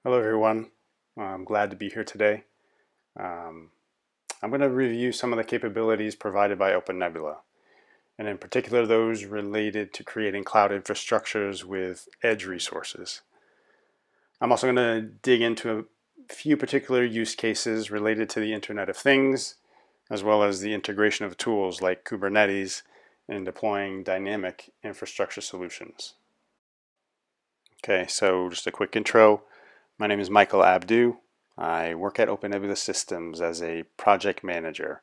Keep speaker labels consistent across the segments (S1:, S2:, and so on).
S1: Hello everyone, I'm glad to be here today. Um, I'm going to review some of the capabilities provided by OpenNebula, and in particular those related to creating cloud infrastructures with edge resources. I'm also going to dig into a few particular use cases related to the Internet of Things, as well as the integration of tools like Kubernetes in deploying dynamic infrastructure solutions. Okay, so just a quick intro. My name is Michael Abdu. I work at OpenNebula Systems as a project manager.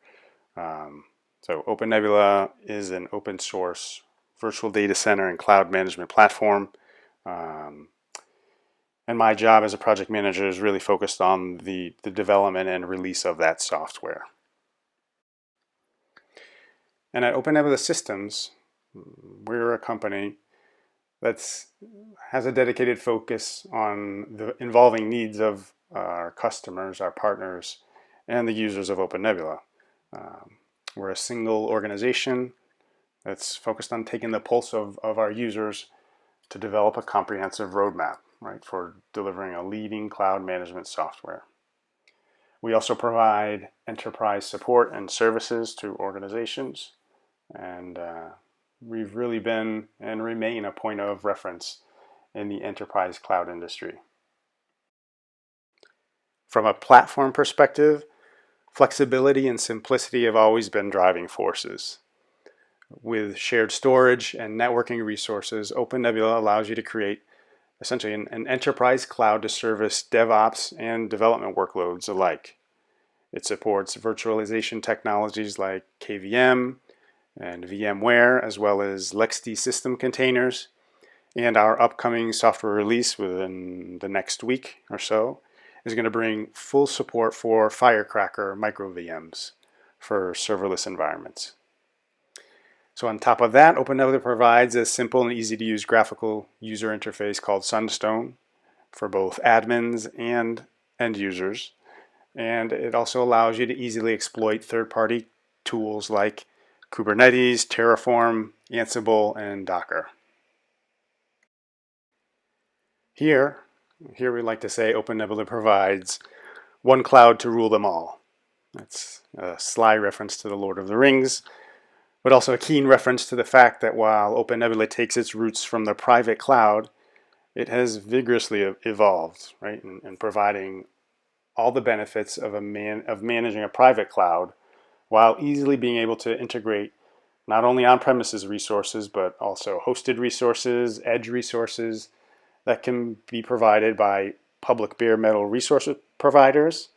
S1: So OpenNebula is an open source virtual data center and cloud management platform. Um, and my job as a project manager is really focused on the development and release of that software. And at OpenNebula Systems, we're a company that has a dedicated focus on the evolving needs of our customers, our partners, and the users of OpenNebula. We're a single organization that's focused on taking the pulse of our users to develop a comprehensive roadmap, right, for delivering a leading cloud management software. We also provide enterprise support and services to organizations, and we've really been and remain a point of reference in the enterprise cloud industry. From a platform perspective, flexibility and simplicity have always been driving forces. With shared storage and networking resources, OpenNebula allows you to create essentially an enterprise cloud to service DevOps and development workloads alike. It supports virtualization technologies like KVM and VMware, as well as LXD system containers. And our upcoming software release within the next week or so is going to bring full support for Firecracker micro VMs for serverless environments. So on top of that, OpenNebula provides a simple and easy to use graphical user interface called Sunstone for both admins and end users. And it also allows you to easily exploit third-party tools like Kubernetes, Terraform, Ansible, and Docker. Here we like to say OpenNebula provides one cloud to rule them all. That's a sly reference to the Lord of the Rings, but also a keen reference to the fact that while OpenNebula takes its roots from the private cloud, it has vigorously evolved, right, in providing all the benefits of managing a private cloud while easily being able to integrate not only on-premises resources, but also hosted resources, edge resources that can be provided by public bare metal resource providers,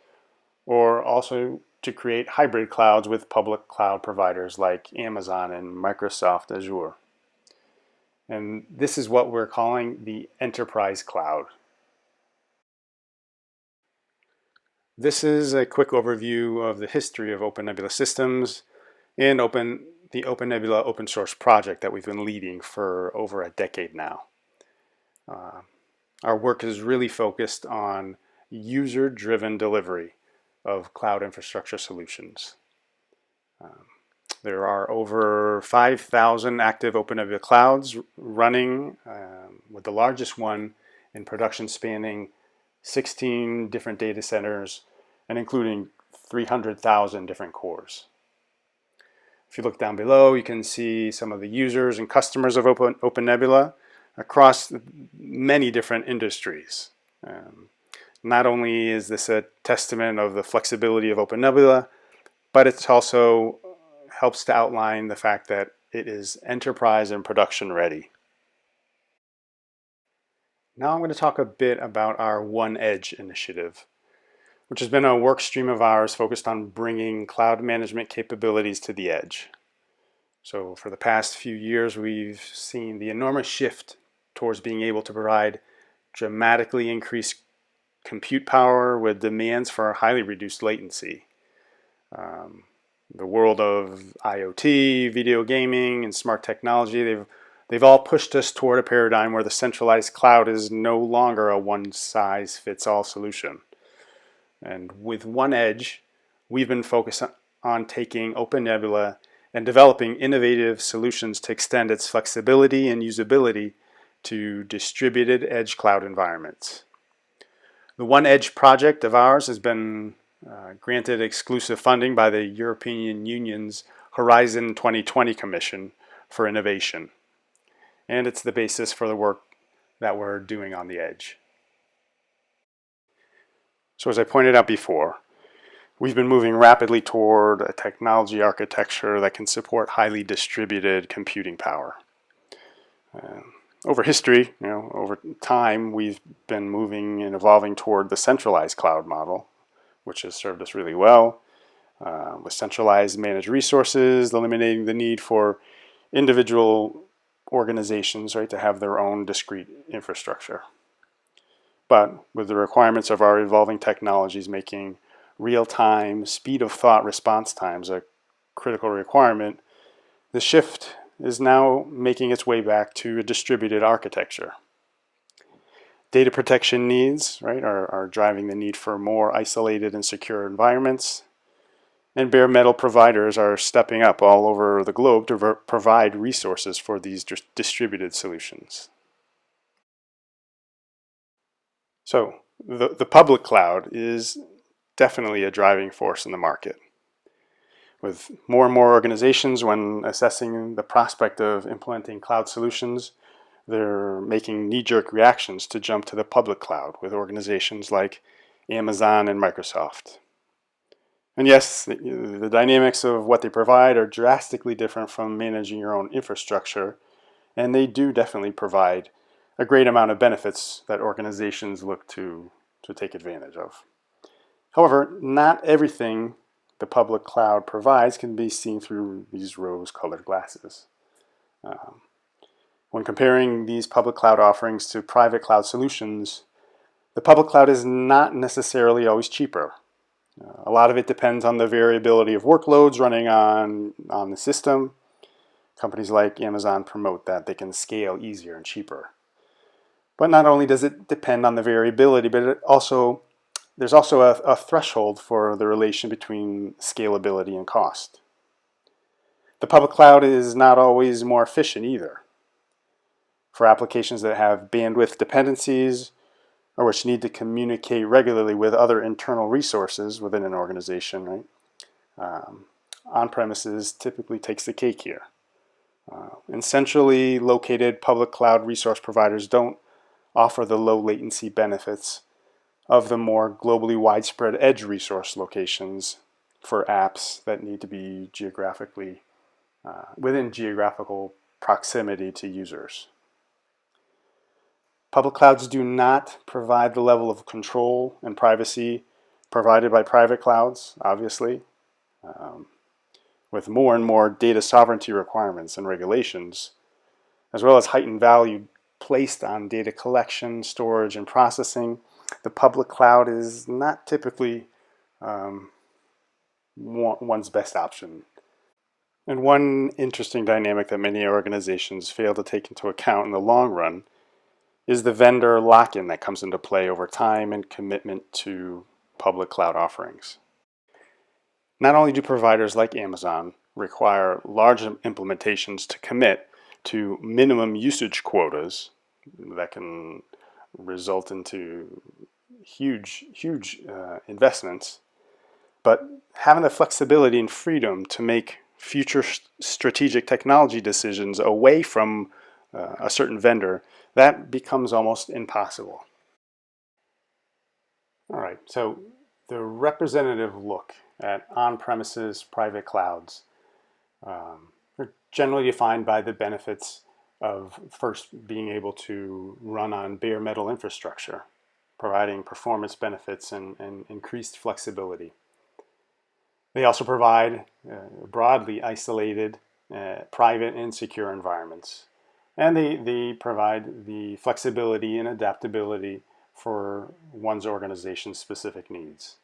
S1: or also to create hybrid clouds with public cloud providers like Amazon and Microsoft Azure. And this is what we're calling the enterprise cloud. This is a quick overview of the history of OpenNebula Systems and the OpenNebula open source project that we've been leading for over a decade now. Our work is really focused on user-driven delivery of cloud infrastructure solutions. There are over 5,000 active OpenNebula clouds running, with the largest one in production spanning 16 different data centers and including 300,000 different cores. If you look down below, you can see some of the users and customers of OpenNebula across many different industries. Not only is this a testament of the flexibility of OpenNebula, but it also helps to outline the fact that it is enterprise and production ready. Now I'm going to talk a bit about our ONEedge initiative, which has been a work stream of ours focused on bringing cloud management capabilities to the edge. So for the past few years, we've seen the enormous shift towards being able to provide dramatically increased compute power with demands for highly reduced latency. The world of IoT, video gaming, and smart technology, they've all pushed us toward a paradigm where the centralized cloud is no longer a one-size-fits-all solution. And with ONEedge, we've been focused on taking OpenNebula and developing innovative solutions to extend its flexibility and usability to distributed edge cloud environments. The ONEedge project of ours has been granted exclusive funding by the European Union's Horizon 2020 Commission for Innovation. And it's the basis for the work that we're doing on the edge. So as I pointed out before, we've been moving rapidly toward a technology architecture that can support highly distributed computing power. Over history, over time, we've been moving and evolving toward the centralized cloud model, which has served us really well, with centralized managed resources, eliminating the need for individual organizations, right, to have their own discrete infrastructure. But with the requirements of our evolving technologies making real-time speed of thought response times a critical requirement, the shift is now making its way back to a distributed architecture. Data protection needs, right, are driving the need for more isolated and secure environments. And bare metal providers are stepping up all over the globe to provide resources for these distributed solutions. So the public cloud is definitely a driving force in the market. With more and more organizations, when assessing the prospect of implementing cloud solutions, they're making knee-jerk reactions to jump to the public cloud with organizations like Amazon and Microsoft. And yes, the dynamics of what they provide are drastically different from managing your own infrastructure, and they do definitely provide a great amount of benefits that organizations look to take advantage of. However, not everything the public cloud provides can be seen through these rose-colored glasses. When comparing these public cloud offerings to private cloud solutions, the public cloud is not necessarily always cheaper. A lot of it depends on the variability of workloads running on the system. Companies like Amazon promote that they can scale easier and cheaper. But not only does it depend on the variability, but there's also a threshold for the relation between scalability and cost. The public cloud is not always more efficient either. For applications that have bandwidth dependencies or which need to communicate regularly with other internal resources within an organization, right? On-premises typically takes the cake here. And centrally located public cloud resource providers don't offer the low latency benefits of the more globally widespread edge resource locations for apps that need to be geographically within geographical proximity to users. Public clouds do not provide the level of control and privacy provided by private clouds, obviously. With more and more data sovereignty requirements and regulations, as well as heightened value placed on data collection, storage, and processing, the public cloud is not typically one's best option. And one interesting dynamic that many organizations fail to take into account in the long run is the vendor lock-in that comes into play over time and commitment to public cloud offerings. Not only do providers like Amazon require large implementations to commit to minimum usage quotas that can result into huge investments, but having the flexibility and freedom to make future strategic technology decisions away from a certain vendor, that becomes almost impossible. All right, so the representative look at on-premises private clouds are generally defined by the benefits of first being able to run on bare metal infrastructure, providing performance benefits and increased flexibility. They also provide broadly isolated, private and secure environments. And they provide the flexibility and adaptability for one's organization's specific needs.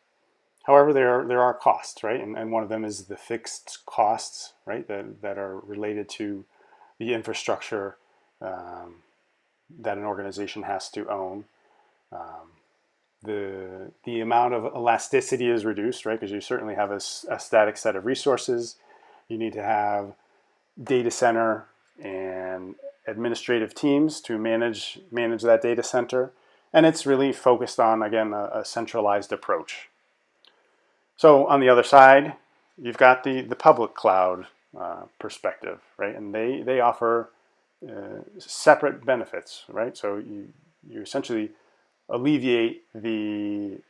S1: However, there are costs, right? And one of them is the fixed costs, right, that are related to the infrastructure that an organization has to own. The amount of elasticity is reduced, right? Because you certainly have a static set of resources. You need to have data center and administrative teams to manage that data center, And it's really focused on, again, a centralized approach. So on the other side, you've got the public cloud perspective, right? And they offer separate benefits, right? So you essentially alleviate the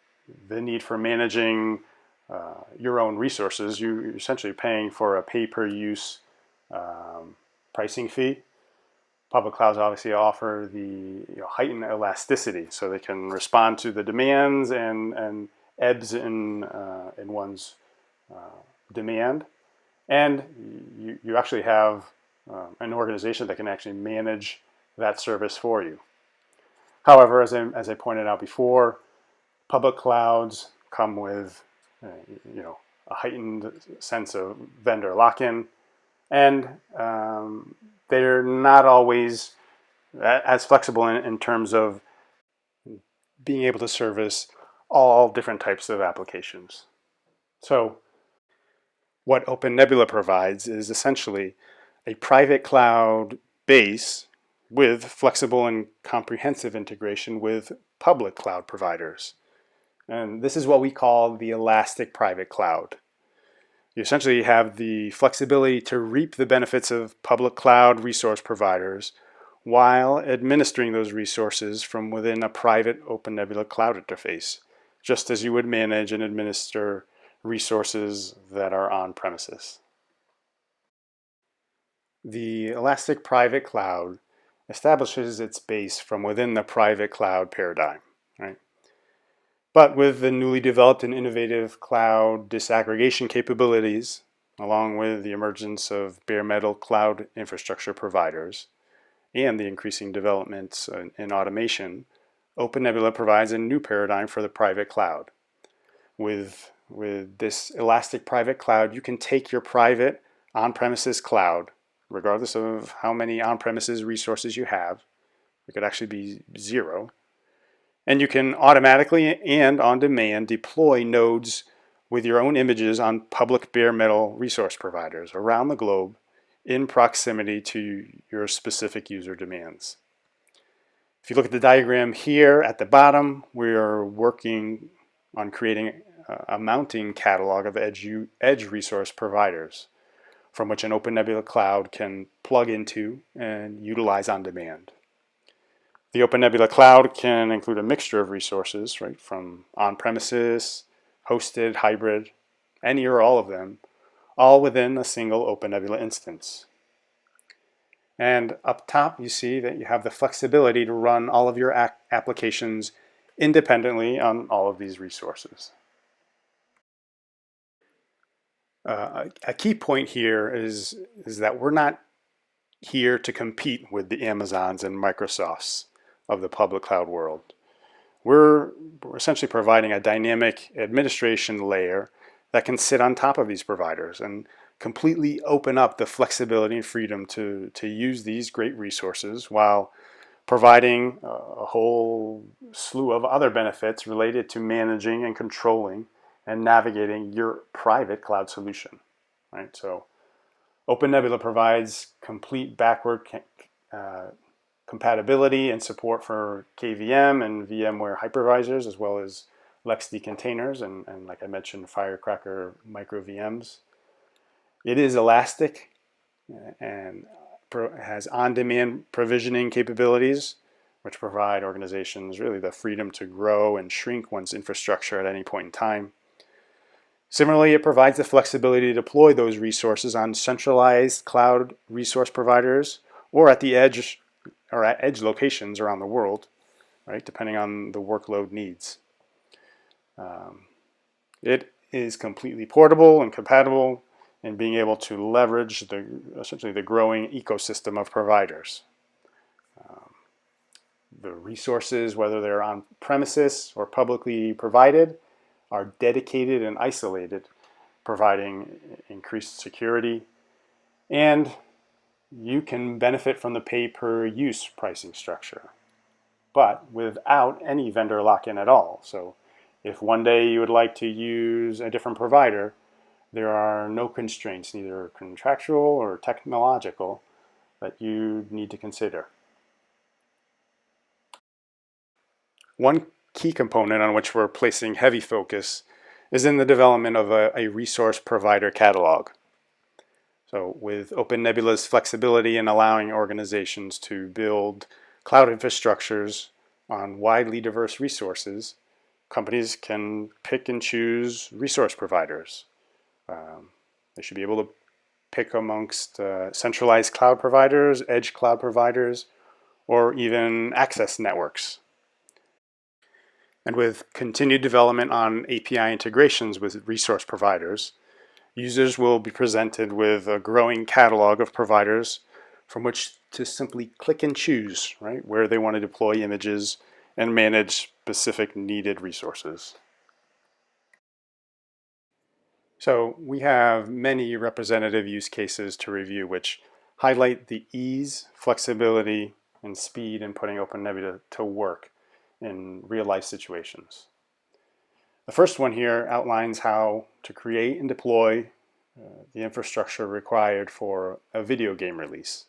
S1: need for managing your own resources. You're essentially paying for a pay-per-use pricing fee. Public clouds obviously offer the heightened elasticity, so they can respond to the demands and ebbs in one's demand. And you actually have an organization that can actually manage that service for you. However, as I pointed out before, public clouds come with a heightened sense of vendor lock-in, and they're not always as flexible in terms of being able to service all different types of applications. So what OpenNebula provides is essentially a private cloud base with flexible and comprehensive integration with public cloud providers. And this is what we call the elastic private cloud. You essentially have the flexibility to reap the benefits of public cloud resource providers while administering those resources from within a private OpenNebula cloud interface, just as you would manage and administer resources that are on premises. The elastic private cloud establishes its base from within the private cloud paradigm, right? But with the newly developed and innovative cloud disaggregation capabilities, along with the emergence of bare metal cloud infrastructure providers, and the increasing developments in automation, OpenNebula provides a new paradigm for the private cloud. With this elastic private cloud, you can take your private on-premises cloud, regardless of how many on-premises resources you have. It could actually be 0. And you can automatically and on demand deploy nodes with your own images on public bare metal resource providers around the globe in proximity to your specific user demands. If you look at the diagram here at the bottom, we are working on creating a mounting catalog of edge resource providers from which an OpenNebula cloud can plug into and utilize on demand. The OpenNebula cloud can include a mixture of resources, right, from on-premises, hosted, hybrid, any or all of them, all within a single OpenNebula instance. And up top, you see that you have the flexibility to run all of your applications independently on all of these resources. A key point here is that we're not here to compete with the Amazons and Microsofts of the public cloud world. We're essentially providing a dynamic administration layer that can sit on top of these providers and completely open up the flexibility and freedom to use these great resources while providing a whole slew of other benefits related to managing and controlling and navigating your private cloud solution, right? So OpenNebula provides complete backward compatibility and support for KVM and VMware hypervisors, as well as LXD containers and like I mentioned, Firecracker micro VMs. It is elastic and has on-demand provisioning capabilities, which provide organizations really the freedom to grow and shrink one's infrastructure at any point in time. Similarly, it provides the flexibility to deploy those resources on centralized cloud resource providers or at the edge or at edge locations around the world, right, depending on the workload needs. It is completely portable and compatible in being able to leverage essentially the growing ecosystem of providers. The resources, whether they're on premises or publicly provided, are dedicated and isolated, providing increased security, and you can benefit from the pay-per-use pricing structure, but without any vendor lock-in at all. So if one day you would like to use a different provider, there are no constraints, neither contractual or technological, that you need to consider. One key component on which we're placing heavy focus is in the development of a resource provider catalog. So with OpenNebula's flexibility in allowing organizations to build cloud infrastructures on widely diverse resources, companies can pick and choose resource providers. They should be able to pick amongst centralized cloud providers, edge cloud providers, or even access networks. And with continued development on API integrations with resource providers, users will be presented with a growing catalog of providers from which to simply click and choose, right, where they want to deploy images and manage specific needed resources. So we have many representative use cases to review which highlight the ease, flexibility, and speed in putting OpenNebula to work in real-life situations. The first one here outlines how to create and deploy the infrastructure required for a video game release.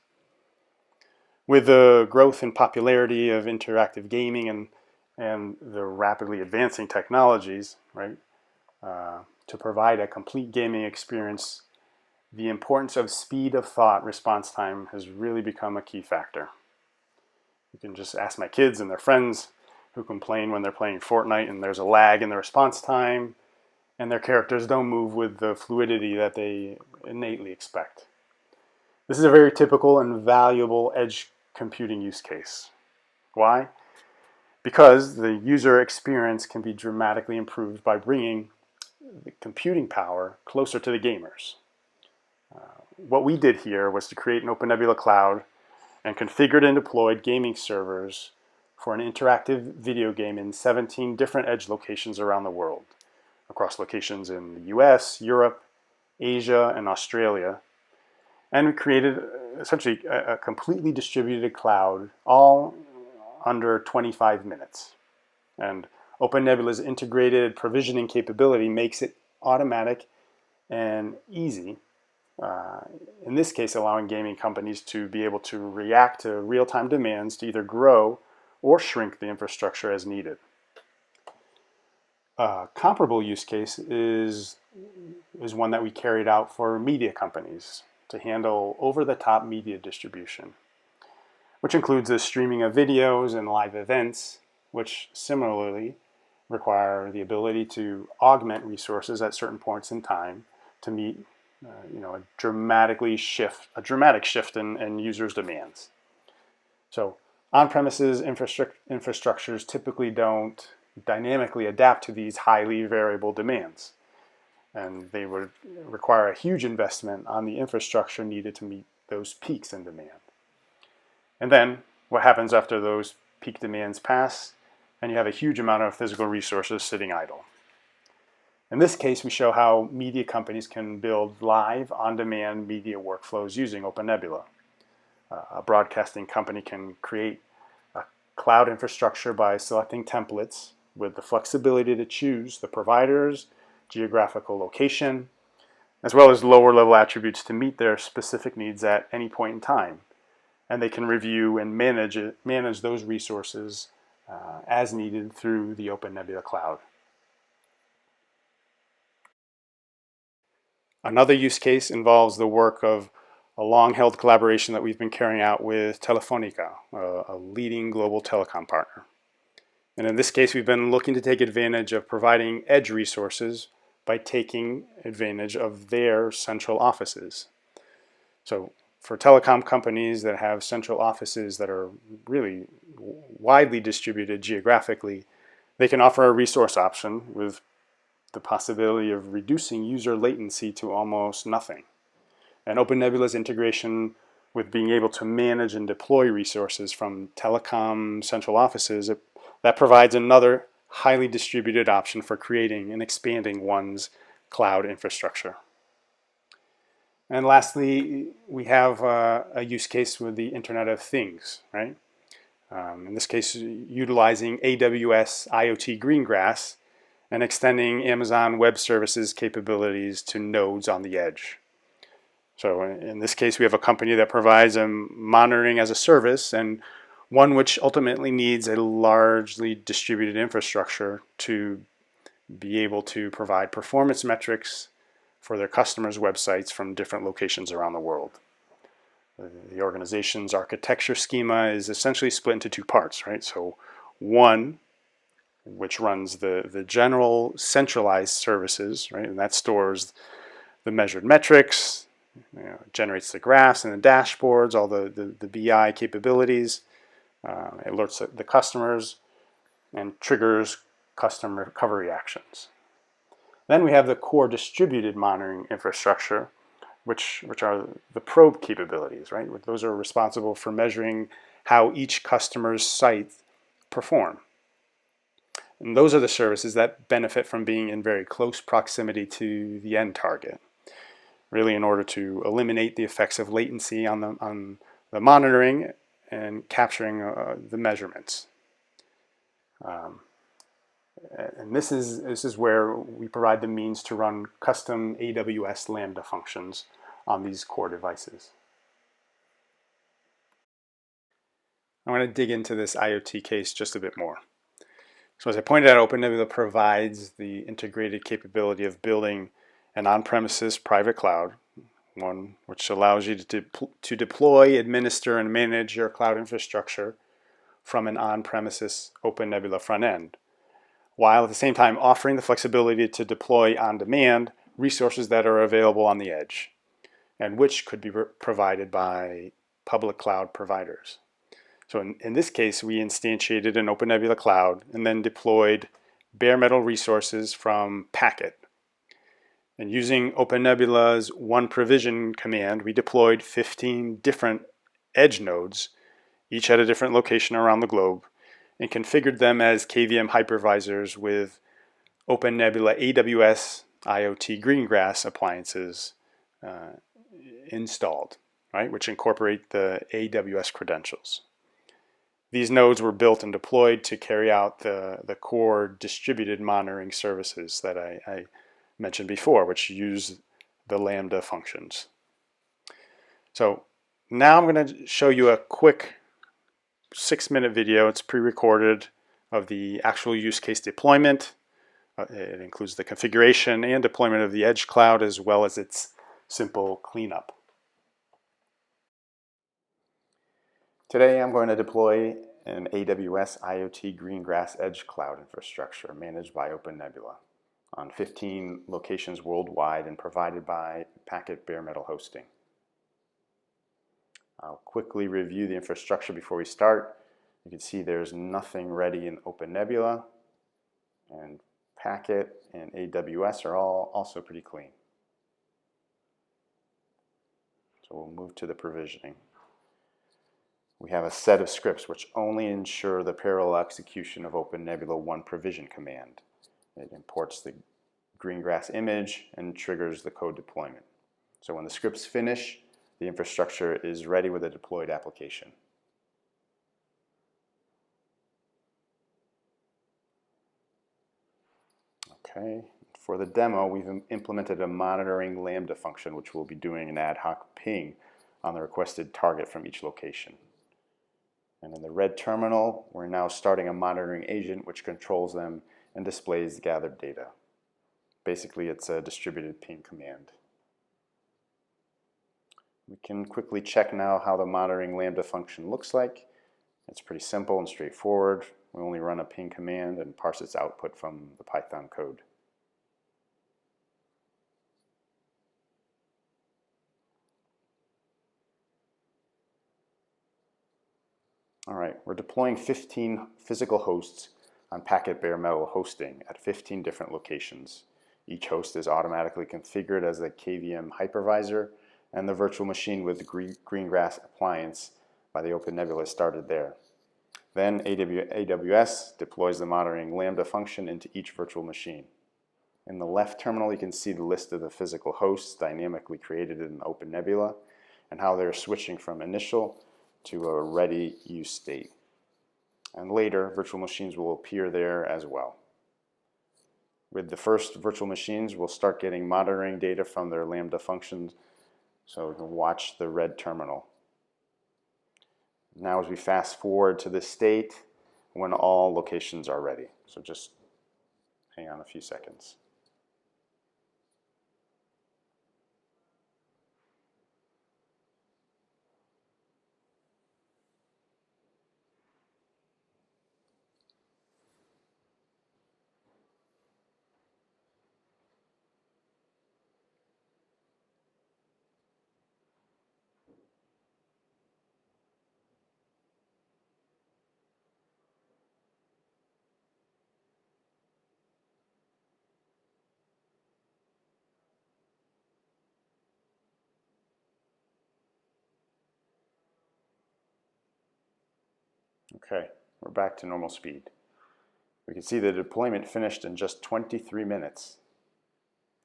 S1: With the growth and popularity of interactive gaming and the rapidly advancing technologies, right, to provide a complete gaming experience, the importance of speed of thought response time has really become a key factor. You can just ask my kids and their friends who complain when they're playing Fortnite and there's a lag in the response time and their characters don't move with the fluidity that they innately expect. This is a very typical and valuable edge computing use case. Why? Because the user experience can be dramatically improved by bringing the computing power closer to the gamers. What we did here was to create an OpenNebula cloud and configured and deployed gaming servers for an interactive video game in 17 different edge locations around the world, across locations in the US, Europe, Asia, and Australia. And we created essentially a completely distributed cloud, all under 25 minutes. And OpenNebula's integrated provisioning capability makes it automatic and easy, in this case allowing gaming companies to be able to react to real-time demands to either grow or shrink the infrastructure as needed. A comparable use case is one that we carried out for media companies to handle over-the-top media distribution, which includes the streaming of videos and live events, which similarly require the ability to augment resources at certain points in time to meet a dramatic shift in users' demands. So on-premises infrastructures typically don't dynamically adapt to these highly variable demands, and they would require a huge investment on the infrastructure needed to meet those peaks in demand. And then what happens after those peak demands pass, and you have a huge amount of physical resources sitting idle. In this case, we show how media companies can build live, on-demand media workflows using OpenNebula. A broadcasting company can create a cloud infrastructure by selecting templates with the flexibility to choose the providers, geographical location, as well as lower-level attributes to meet their specific needs at any point in time. And they can review and manage those resources as needed through the OpenNebula cloud. Another use case involves the work of a long-held collaboration that we've been carrying out with Telefonica, a leading global telecom partner. And in this case, we've been looking to take advantage of providing edge resources by taking advantage of their central offices. So for telecom companies that have central offices that are really widely distributed geographically, they can offer a resource option with the possibility of reducing user latency to almost nothing. And OpenNebula's integration with being able to manage and deploy resources from telecom central offices, that provides another highly distributed option for creating and expanding one's cloud infrastructure. And lastly, we have a use case with the Internet of Things, right? In this case, utilizing AWS IoT Greengrass and extending Amazon Web Services capabilities to nodes on the edge. So in this case, we have a company that provides a monitoring as a service, and one which ultimately needs a largely distributed infrastructure to be able to provide performance metrics for their customers' websites from different locations around the world. The organization's architecture schema is essentially split into two parts, right? So one, which runs the general centralized services, right? And that stores the measured metrics, generates the graphs and the dashboards, all the BI capabilities, alerts the customers, and triggers customer recovery actions. Then we have the core distributed monitoring infrastructure, which are the probe capabilities, right? Those are responsible for measuring how each customer's site perform. And those are the services that benefit from being in very close proximity to the end target, really in order to eliminate the effects of latency on the monitoring and capturing the measurements. And this is where we provide the means to run custom AWS Lambda functions on these core devices. I want to dig into this IoT case just a bit more. So as I pointed out, OpenNebula provides the integrated capability of building an on-premises private cloud, one which allows you to deploy, administer, and manage your cloud infrastructure from an on-premises OpenNebula front end, while at the same time offering the flexibility to deploy on demand resources that are available on the edge, and which could be provided by public cloud providers. So in this case, we instantiated an OpenNebula cloud and then deployed bare metal resources from Packet. And using OpenNebula's OneProvision command, we deployed 15 different edge nodes, each at a different location around the globe, and configured them as KVM hypervisors with OpenNebula AWS IoT Greengrass appliances installed, right, which incorporate the AWS credentials. These nodes were built and deployed to carry out the core distributed monitoring services that I mentioned before, which use the Lambda functions. So now I'm going to show you a quick 6-minute video. It's pre-recorded of the actual use case deployment. It includes the configuration and deployment of the Edge Cloud as well as its simple cleanup. Today I'm going to deploy an AWS IoT Greengrass Edge Cloud infrastructure managed by OpenNebula on 15 locations worldwide and provided by Packet Bare Metal Hosting. I'll quickly review the infrastructure before we start. You can see there's nothing ready in OpenNebula, and Packet and AWS are all also pretty clean. So we'll move to the provisioning. We have a set of scripts which only ensure the parallel execution of OpenNebula OneProvision command. It imports the Greengrass image and triggers the code deployment. So when the scripts finish, the infrastructure is ready with a deployed application. Okay, for the demo, we've implemented a monitoring Lambda function which will be doing an ad hoc ping on the requested target from each location. And in the red terminal, we're now starting a monitoring agent which controls them and displays gathered data. Basically, it's a distributed ping command. We can quickly check now how the monitoring Lambda function looks like. It's pretty simple and straightforward. We only run a ping command and parse its output from the Python code. All right, we're deploying 15 physical hosts on Packet Bare Metal Hosting at 15 different locations. Each host is automatically configured as a KVM hypervisor, and the virtual machine with the Greengrass appliance by the OpenNebula started there. Then AWS deploys the monitoring Lambda function into each virtual machine. In the left terminal, you can see the list of the physical hosts dynamically created in OpenNebula and how they're switching from initial to a ready use state. And later, virtual machines will appear there as well. With the first virtual machines, we'll start getting monitoring data from their Lambda functions, so we can watch the red terminal. Now as we fast forward to the state when all locations are ready. So just hang on a few seconds. Okay, we're back to normal speed. We can see the deployment finished in just 23 minutes.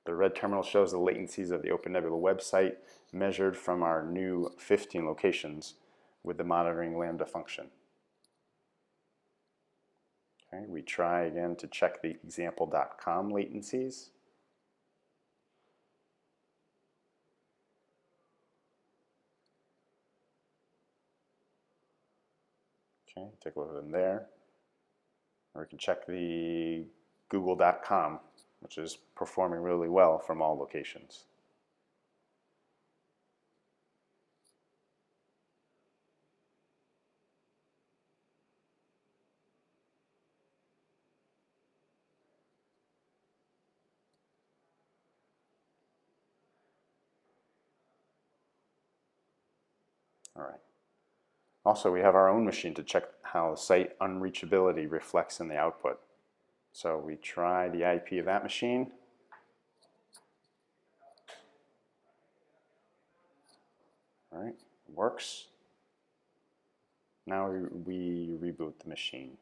S1: The red terminal shows the latencies of the OpenNebula website measured from our new 15 locations with the monitoring Lambda function. Okay, we try again to check the example.com latencies. Okay, take a look at them there. Or we can check the google.com, which is performing really well from all locations. All right. Also, we have our own machine to check how site unreachability reflects in the output. So we try the IP of that machine. All right, works. Now we reboot the machine.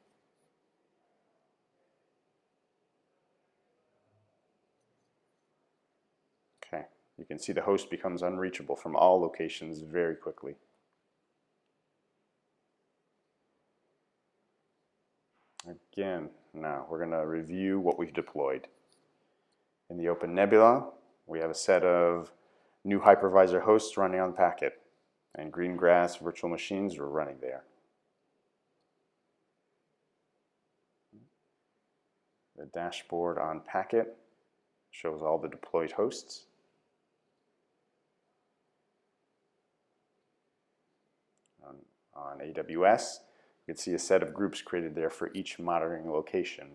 S1: Okay, you can see the host becomes unreachable from all locations very quickly. Again, now we're going to review what we've deployed. In the OpenNebula, we have a set of new hypervisor hosts running on Packet, and Greengrass virtual machines are running there. The dashboard on Packet shows all the deployed hosts. On AWS, you can see a set of groups created there for each monitoring location,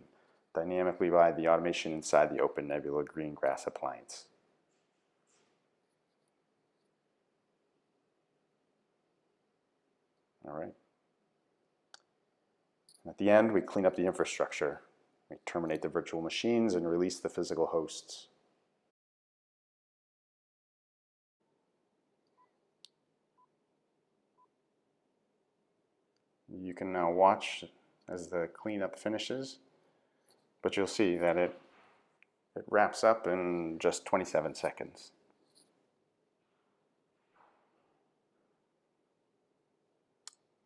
S1: dynamically by the automation inside the OpenNebula Greengrass appliance. All right. At the end, we clean up the infrastructure. We terminate the virtual machines and release the physical hosts. You can now watch as the cleanup finishes, but you'll see that it wraps up in just 27 seconds.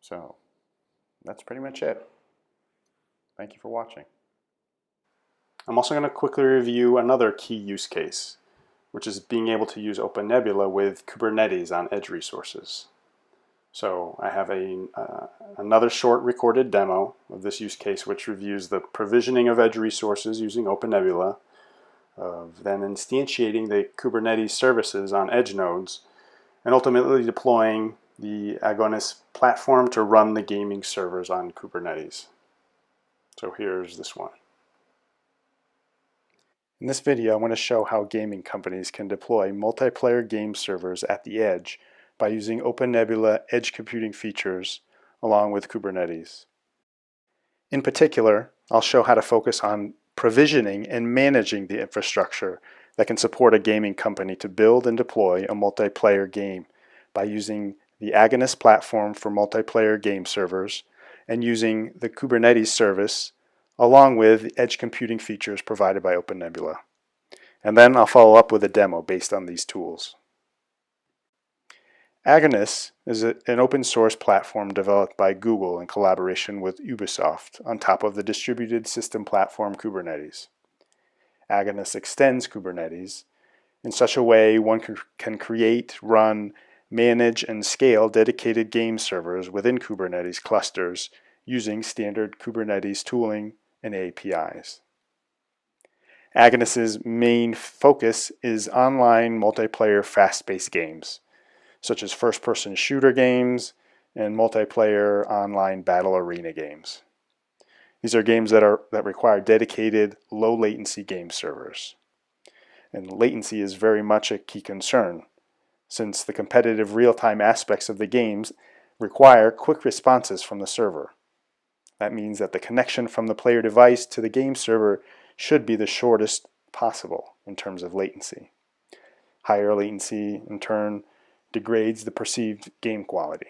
S1: So that's pretty much it. Thank you for watching. I'm also going to quickly review another key use case, which is being able to use OpenNebula with Kubernetes on edge resources. So I have another short recorded demo of this use case, which reviews the provisioning of edge resources using OpenNebula, then instantiating the Kubernetes services on edge nodes, and ultimately deploying the Agonis platform to run the gaming servers on Kubernetes. So here's this one. In this video, I want to show how gaming companies can deploy multiplayer game servers at the edge by using OpenNebula edge computing features along with Kubernetes. In particular, I'll show how to focus on provisioning and managing the infrastructure that can support a gaming company to build and deploy a multiplayer game by using the Agonis platform for multiplayer game servers and using the Kubernetes service along with edge computing features provided by OpenNebula. And then I'll follow up with a demo based on these tools. Agonis is an open source platform developed by Google in collaboration with Ubisoft on top of the distributed system platform Kubernetes. Agonis extends Kubernetes in such a way one can create, run, manage and scale dedicated game servers within Kubernetes clusters using standard Kubernetes tooling and APIs. Agnes's main focus is online multiplayer fast-paced games, such as first-person shooter games and multiplayer online battle arena games. These are games that require dedicated low-latency game servers. And latency is very much a key concern, since the competitive real-time aspects of the games require quick responses from the server. That means that the connection from the player device to the game server should be the shortest possible in terms of latency. Higher latency, in turn, degrades the perceived game quality.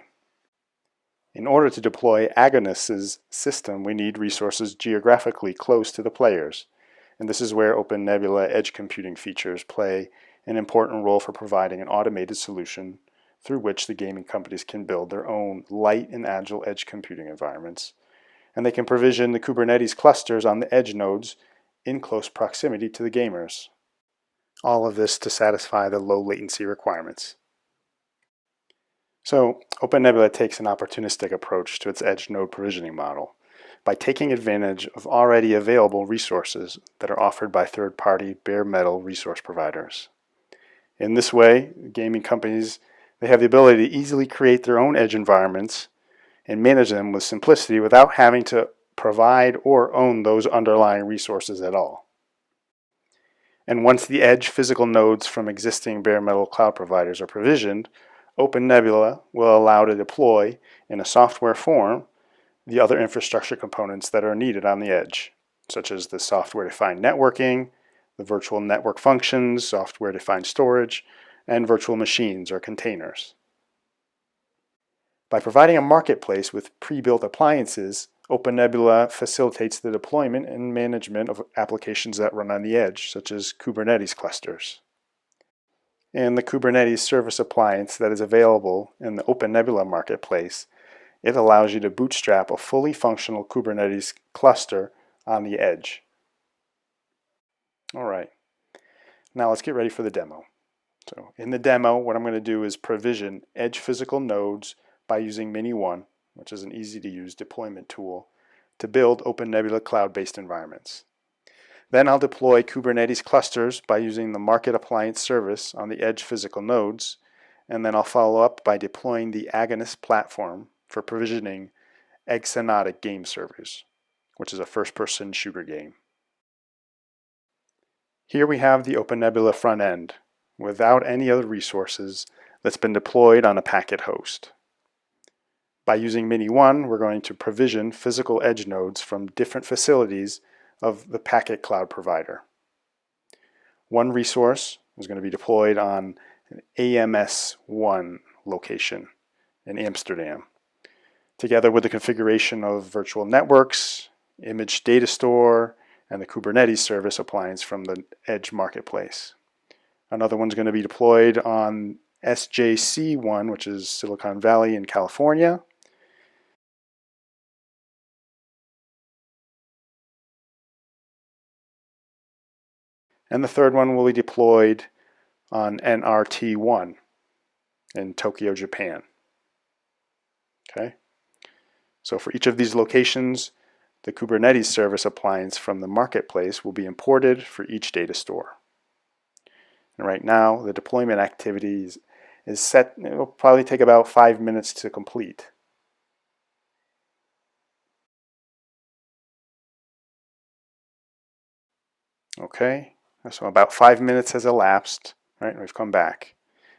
S1: In order to deploy Agnes's system, we need resources geographically close to the players, and this is where OpenNebula edge computing features play an important role for providing an automated solution through which the gaming companies can build their own light and agile edge computing environments, and they can provision the Kubernetes clusters on the edge nodes in close proximity to the gamers. All of this to satisfy the low latency requirements. So OpenNebula takes an opportunistic approach to its edge node provisioning model by taking advantage of already available resources that are offered by third-party bare metal resource providers. In this way, gaming companies, they have the ability to easily create their own edge environments and manage them with simplicity without having to provide or own those underlying resources at all. And once the edge physical nodes from existing bare metal cloud providers are provisioned, OpenNebula will allow to deploy in a software form the other infrastructure components that are needed on the edge, such as the software-defined networking, the virtual network functions, software-defined storage, and virtual machines or containers. By providing a marketplace with pre-built appliances, OpenNebula facilitates the deployment and management of applications that run on the edge, such as Kubernetes clusters. And the Kubernetes service appliance that is available in the OpenNebula marketplace, it allows you to bootstrap a fully functional Kubernetes cluster on the edge. All right, now let's get ready for the demo. So in the demo, what I'm going to do is provision edge physical nodes by using Mini1, which is an easy-to-use deployment tool, to build OpenNebula cloud-based environments. Then I'll deploy Kubernetes clusters by using the Market Appliance service on the edge physical nodes, and then I'll follow up by deploying the Agnes platform for provisioning Exonautics game servers, which is a first-person shooter game. Here we have the OpenNebula front end, without any other resources, that's been deployed on a packet host. By using Mini1, we're going to provision physical edge nodes from different facilities of the packet cloud provider. One resource is going to be deployed on an AMS1 location in Amsterdam, together with the configuration of virtual networks, image data store, and the Kubernetes service appliance from the Edge marketplace. Another one's going to be deployed on SJC1, which is Silicon Valley in California. And the third one will be deployed on NRT1 in Tokyo, Japan. Okay. So for each of these locations, the Kubernetes service appliance from the marketplace will be imported for each data store. And right now, the deployment activity is set. It will probably take about 5 minutes to complete. Okay. So about 5 minutes has elapsed, right? We've come back.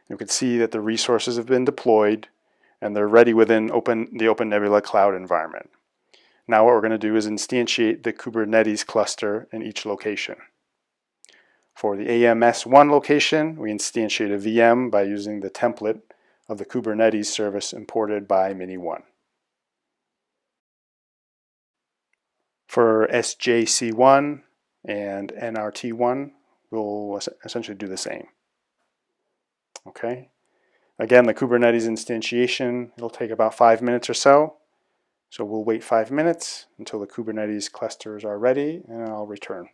S1: You can see that the resources have been deployed and they're ready within the OpenNebula cloud environment. Now what we're going to do is instantiate the Kubernetes cluster in each location. For the AMS1 location, we instantiate a VM by using the template of the Kubernetes service imported by Mini1. For SJC1 and NRT1, we'll essentially do the same. Okay. Again, the Kubernetes instantiation, it'll take about 5 minutes or so. So we'll wait 5 minutes until the Kubernetes clusters are ready, and I'll return.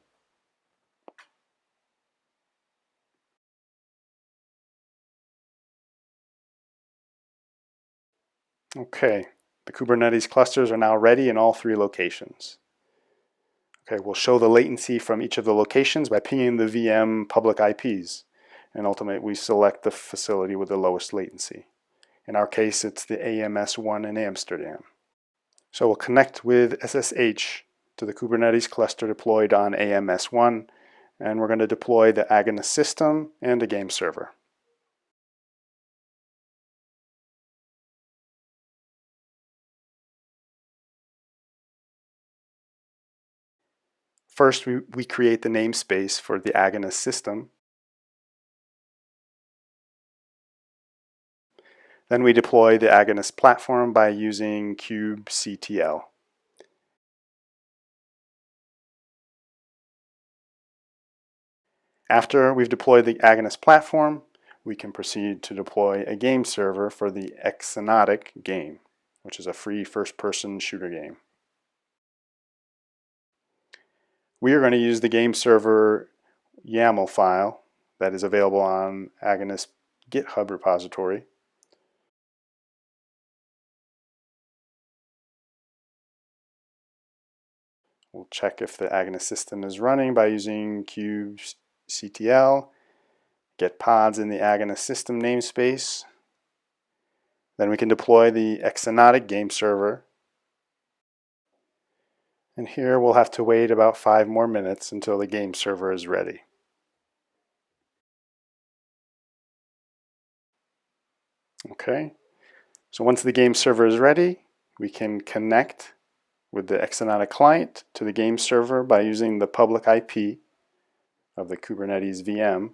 S1: Okay, the Kubernetes clusters are now ready in all 3 locations. Okay, we'll show the latency from each of the locations by pinging the VM public IPs. And ultimately, we select the facility with the lowest latency. In our case, it's the AMS1 in Amsterdam. So we'll connect with SSH to the Kubernetes cluster deployed on AMS1, and we're going to deploy the Agonist system and a game server. First, we create the namespace for the Agonist system. Then we deploy the Agonist platform by using kubectl. After we've deployed the Agonist platform, we can proceed to deploy a game server for the Exonatic game, which is a free first-person shooter game. We are going to use the game server YAML file that is available on Agonist GitHub repository. We'll check if the Agonist system is running by using kubectl, get pods in the Agonist system namespace. Then we can deploy the Exonatic game server. And here we'll have to wait about 5 more minutes until the game server is ready. Okay, so once the game server is ready, we can connect with the Exonatic client to the game server by using the public IP of the Kubernetes VM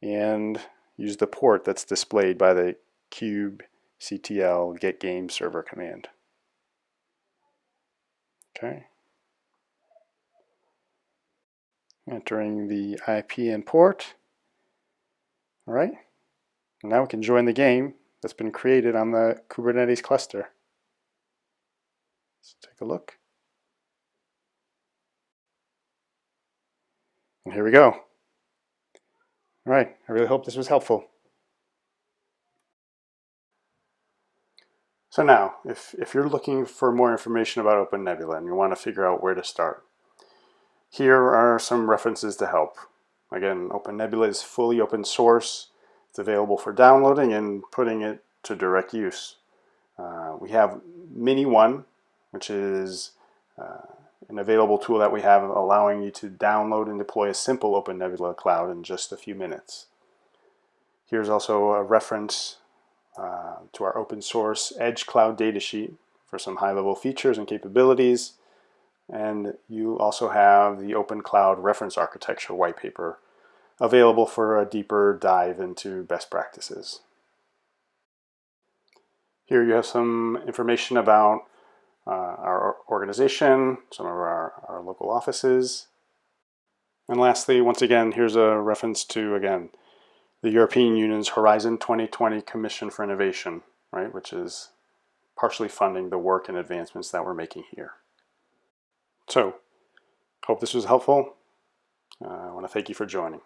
S1: and use the port that's displayed by the kubectl get game server command. Okay. Entering the IP and port. All right. And now we can join the game that's been created on the Kubernetes cluster. Let's take a look. And here we go. All right. I really hope this was helpful. So now, if you're looking for more information about OpenNebula and you want to figure out where to start, here are some references to help. Again, OpenNebula is fully open source. It's available for downloading and putting it to direct use. We have Mini1, which is an available tool that we have allowing you to download and deploy a simple OpenNebula cloud in just a few minutes. Here's also a reference to our open source Edge Cloud datasheet for some high-level features and capabilities. And you also have the Open Cloud Reference Architecture white paper available for a deeper dive into best practices. Here you have some information about our organization, some of our local offices. And lastly, once again, here's a reference to, again, the European Union's Horizon 2020 Commission for Innovation, right, which is partially funding the work and advancements that we're making here. So, hope this was helpful. I want to thank you for joining.